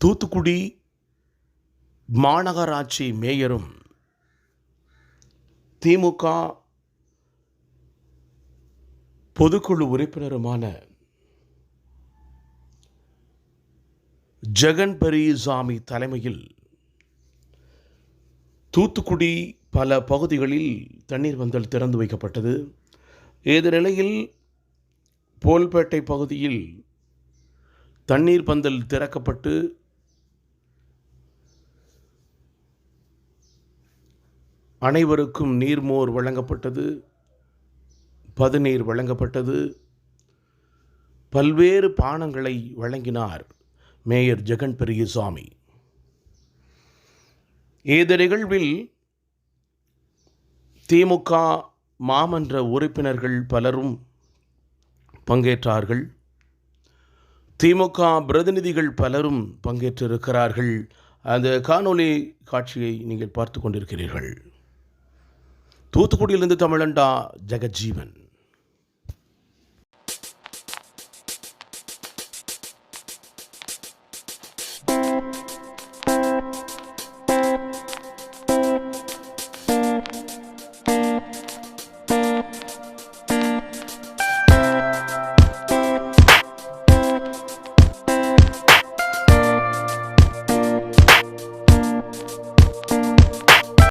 தூத்துக்குடி மாநகராட்சி மேயரும் திமுக பொதுக்குழு உறுப்பினருமான ஜெகன் பெரியசாமி தலைமையில் தூத்துக்குடி பல பகுதிகளில் தண்ணீர் பந்தல் திறந்து வைக்கப்பட்டது. இந்த நிலையில் போல்பேட்டை பகுதியில் தண்ணீர் பந்தல் திறக்கப்பட்டு அனைவருக்கும் நீர்மோர் வழங்கப்பட்டது, பதநீர் வழங்கப்பட்டது, பல்வேறு பானங்களை வழங்கினார் மேயர் ஜெகன் பெரியசாமி. இந்த நிகழ்வில் திமுக மாமன்ற உறுப்பினர்கள் பலரும் பங்கேற்றார்கள். திமுக பிரதிநிதிகள் பலரும் பங்கேற்றிருக்கிறார்கள். அந்த காணொளி காட்சியை நீங்கள் பார்த்து கொண்டிருக்கிறீர்கள். தூத்துக்குடியிலிருந்து தமிழண்டா ஜெகஜீவன்.